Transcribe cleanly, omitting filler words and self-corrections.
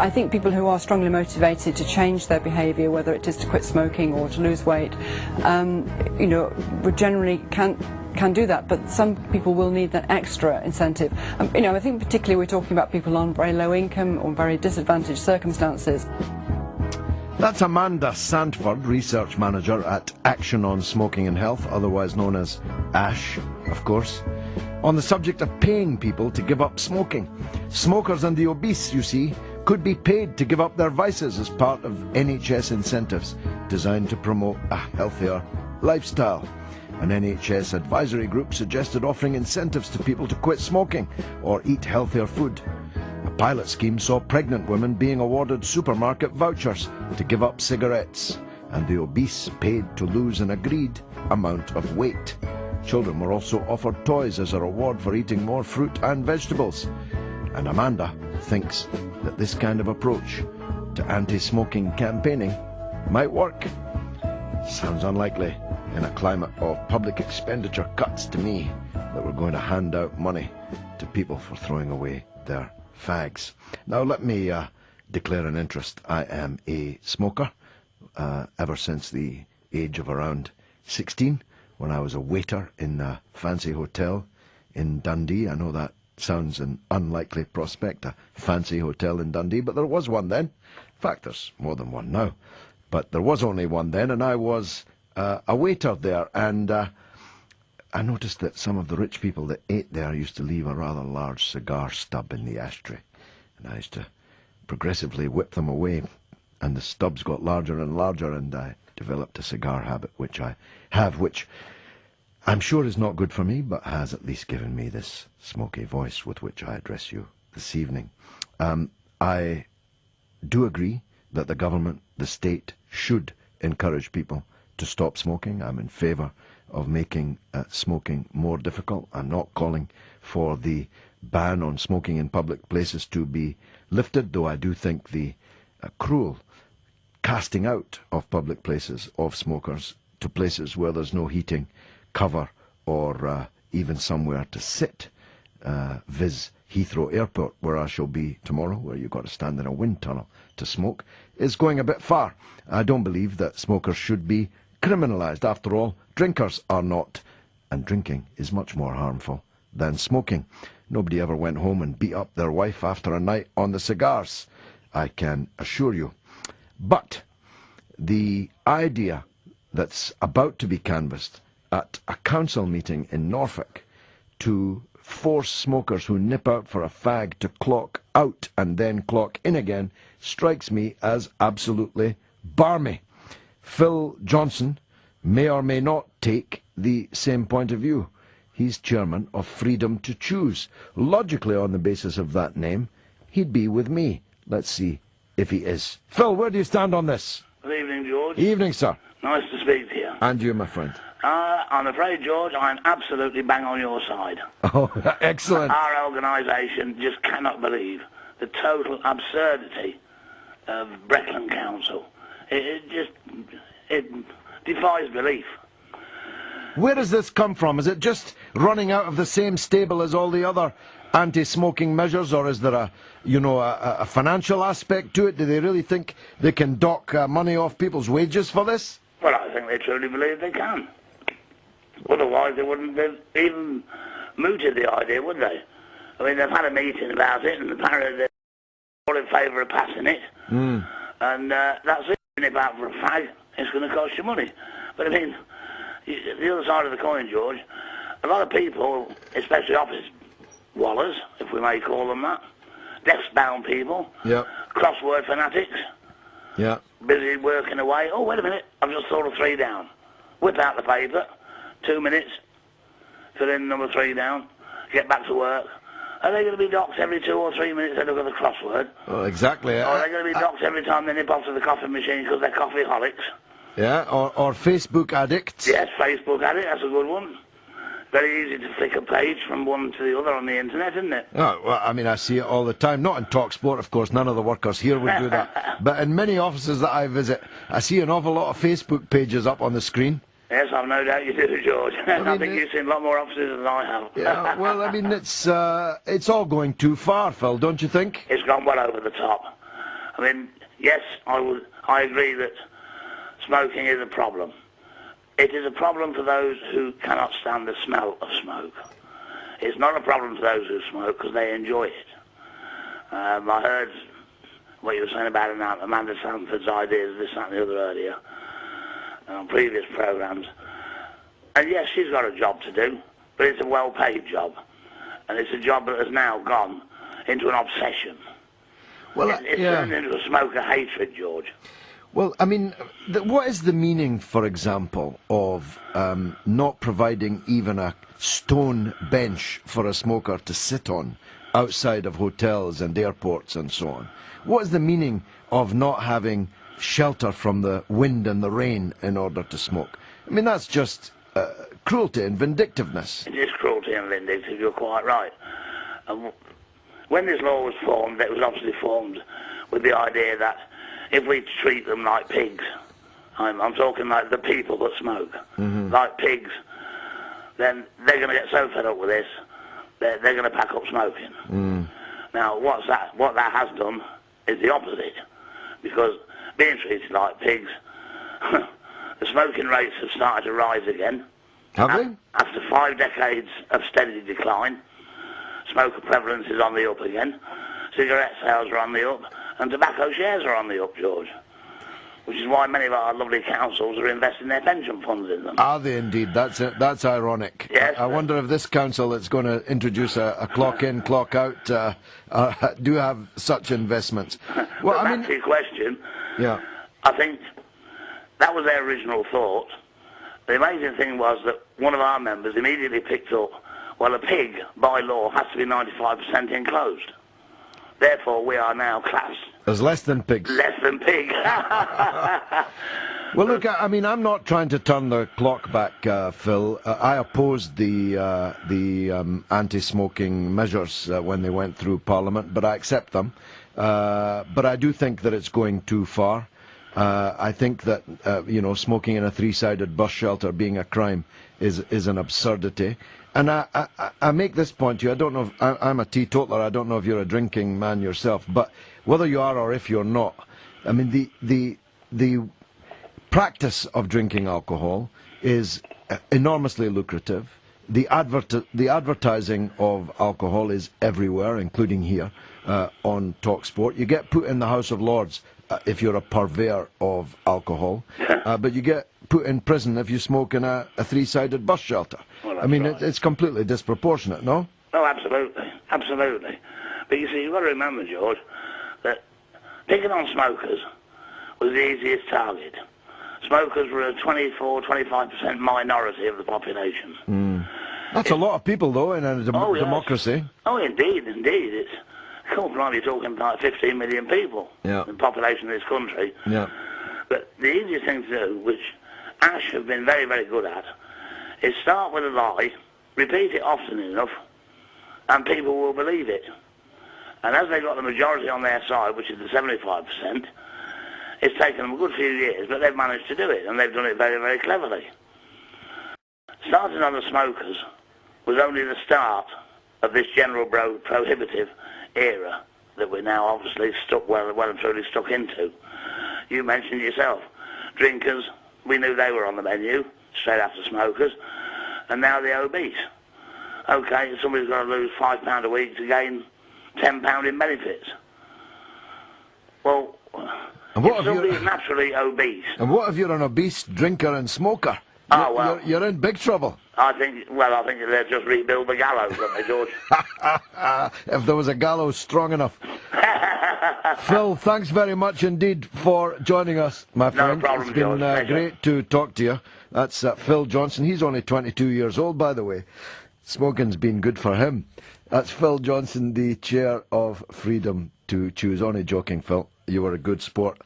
I think people who are strongly motivated to change their behaviour, whether it is to quit smoking or to lose weight, you know, generally can do that, but some people will need that extra incentive. You know, I think particularly we're talking about people on very low income or very disadvantaged circumstances. That's Amanda Sandford, Research Manager at Action on Smoking and Health, otherwise known as ASH, of course, on the subject of paying people to give up smoking. Smokers and the obese, you see, could be paid to give up their vices as part of NHS incentives designed to promote a healthier lifestyle. An NHS advisory group suggested offering incentives to people to quit smoking or eat healthier food. A pilot scheme saw pregnant women being awarded supermarket vouchers to give up cigarettes, and the obese paid to lose an agreed amount of weight. Children were also offered toys as a reward for eating more fruit and vegetables. And Amanda thinks that this kind of approach to anti-smoking campaigning might work. Sounds unlikely in a climate of public expenditure cuts to me that we're going to hand out money to people for throwing away their fags. Now let me declare an interest. I am a smoker ever since the age of around 16, when I was a waiter in a fancy hotel in Dundee. I know that sounds an unlikely prospect, a fancy hotel in Dundee, but there was one then. In fact, there's more than one now. But there was only one then, and I was a waiter there, and I noticed that some of the rich people that ate there used to leave a rather large cigar stub in the ashtray, and I used to progressively whip them away, and the stubs got larger and larger, and I developed a cigar habit, which I have, which I'm sure is not good for me, but has at least given me this smoky voice with which I address you this evening. I do agree that the government, the state, should encourage people to stop smoking. I'm in favour of making smoking more difficult. I'm not calling for the ban on smoking in public places to be lifted, though I do think the cruel casting out of public places of smokers to places where there's no heating, cover, or even somewhere to sit, viz. Heathrow Airport, where I shall be tomorrow, where you've got to stand in a wind tunnel to smoke, is going a bit far. I don't believe that smokers should be criminalised. After all, drinkers are not, and drinking is much more harmful than smoking. Nobody ever went home and beat up their wife after a night on the cigars, I can assure you. But the idea that's about to be canvassed at a council meeting in Norfolk to force smokers who nip out for a fag to clock out and then clock in again strikes me as absolutely barmy. Phil Johnson may or may not take the same point of view. He's chairman of Freedom to Choose. Logically, on the basis of that name, he'd be with me. Let's see if he is. Phil, where do you stand on this? Good evening, George. Evening, sir. Nice to speak to you. And you, my friend. I'm afraid, George, I'm absolutely bang on your side. Oh, excellent. Our organisation just cannot believe the total absurdity of Brecon Council. It defies belief. Where does this come from? Is it just running out of the same stable as all the other anti-smoking measures, or is there a financial aspect to it? Do they really think they can dock money off people's wages for this? Well, I think they truly believe they can. Otherwise, they wouldn't have even mooted the idea, would they? I mean, they've had a meeting about it, and apparently they're all in favour of passing it. And that's it. If out for a fag, it's going to cost you money. But I mean, the other side of the coin, George, a lot of people, especially office wallers, if we may call them that, desk-bound people, crossword fanatics, busy working away. Oh, wait a minute, I've just thought of 3 down. Whip out the paper, 2 minutes, fill in number 3 down, get back to work. Are they going to be docked every 2 or 3 minutes they look at the crossword? Well, exactly. Or are they going to be docked every time they nip off to the coffee machine because they're coffeeholics? Yeah, or Facebook addicts. Yes, Facebook addict, that's a good one. Very easy to flick a page from one to the other on the internet, isn't it? Oh, well, I mean, I see it all the time. Not in TalkSport, of course. None of the workers here would do that. But in many offices that I visit, I see an awful lot of Facebook pages up on the screen. Yes, I've no doubt you do, George. I think you've seen a lot more offices than I have. Yeah, well, I mean, it's all going too far, Phil, don't you think? It's gone well over the top. I mean, yes, I agree that smoking is a problem. It is a problem for those who cannot stand the smell of smoke. It's not a problem for those who smoke because they enjoy it. I heard what you were saying about Amanda Sanford's ideas, this, that and the other earlier, on previous programmes. And yes, she's got a job to do, but it's a well-paid job. And it's a job that has now gone into an obsession. Well, It's turned into a smoker hatred, George. Well, I mean, what is the meaning, for example, of not providing even a stone bench for a smoker to sit on outside of hotels and airports and so on? What is the meaning of not having shelter from the wind and the rain in order to smoke? I mean, that's just cruelty and vindictiveness. It is cruelty and vindictive, you're quite right. And when this law was formed, it was obviously formed with the idea that if we treat them like pigs, I'm talking like the people that smoke, like pigs, then they're going to get so fed up with this, they're going to pack up smoking. Now, what that has done is the opposite, because being treated like pigs, the smoking rates have started to rise again. Have they? After 5 decades of steady decline, smoker prevalence is on the up again, cigarette sales are on the up, and tobacco shares are on the up, George. Which is why many of our lovely councils are investing their pension funds in them. Are they indeed? That's ironic. Yes. I wonder if this council that's going to introduce a clock in, clock out do have such investments. Well, but back to your question, yeah. I think that was their original thought. The amazing thing was that one of our members immediately picked up, well, a pig, by law, has to be 95% enclosed. Therefore, we are now classed As less than pigs. less than pig. Well, look, I mean, I'm not trying to turn the clock back, Phil. I opposed the anti-smoking measures when they went through Parliament, but I accept them. But I do think that it's going too far. I think that, smoking in a three-sided bus shelter being a crime is an absurdity. And I make this point to you. I don't know if I'm a teetotaler. I don't know if you're a drinking man yourself. But whether you are or if you're not, I mean, the practice of drinking alcohol is enormously lucrative. The advertising of alcohol is everywhere, including here on TalkSport. You get put in the House of Lords if you're a purveyor of alcohol, but you get put in prison if you smoke in a three-sided bus shelter. Well, I mean, right. it's completely disproportionate, no? Oh, absolutely. Absolutely. But you see, you've got to remember, George, that picking on smokers was the easiest target. Smokers were a 24-25% minority of the population. That's a lot of people, though, in a democracy. Oh, indeed, indeed. I can't believe you're talking about 15 million people in the population of this country. Yeah. But the easiest thing to do, which Ash have been very, very good at, is start with a lie, repeat it often enough, and people will believe it. And as they've got the majority on their side, which is the 75%, it's taken them a good few years, but they've managed to do it, and they've done it very, very cleverly. Starting on the smokers was only the start of this general prohibitive era that we're now obviously stuck well and truly stuck into. You mentioned yourself, drinkers, we knew they were on the menu, straight after smokers, and now the obese. Okay, somebody's got to lose £5 a week to gain £10 in benefits. Well, if somebody's naturally obese... And what if you're an obese drinker and smoker? You're in big trouble. I think they'll just rebuild the gallows, don't they, George? If there was a gallows strong enough. Phil, thanks very much indeed for joining us, my friend. No problem, it's been George. great to talk to you. That's Phil Johnson. He's only 22 years old, by the way. Smoking's been good for him. That's Phil Johnson, the chair of Freedom to Choose. Only joking, Phil. You were a good sport.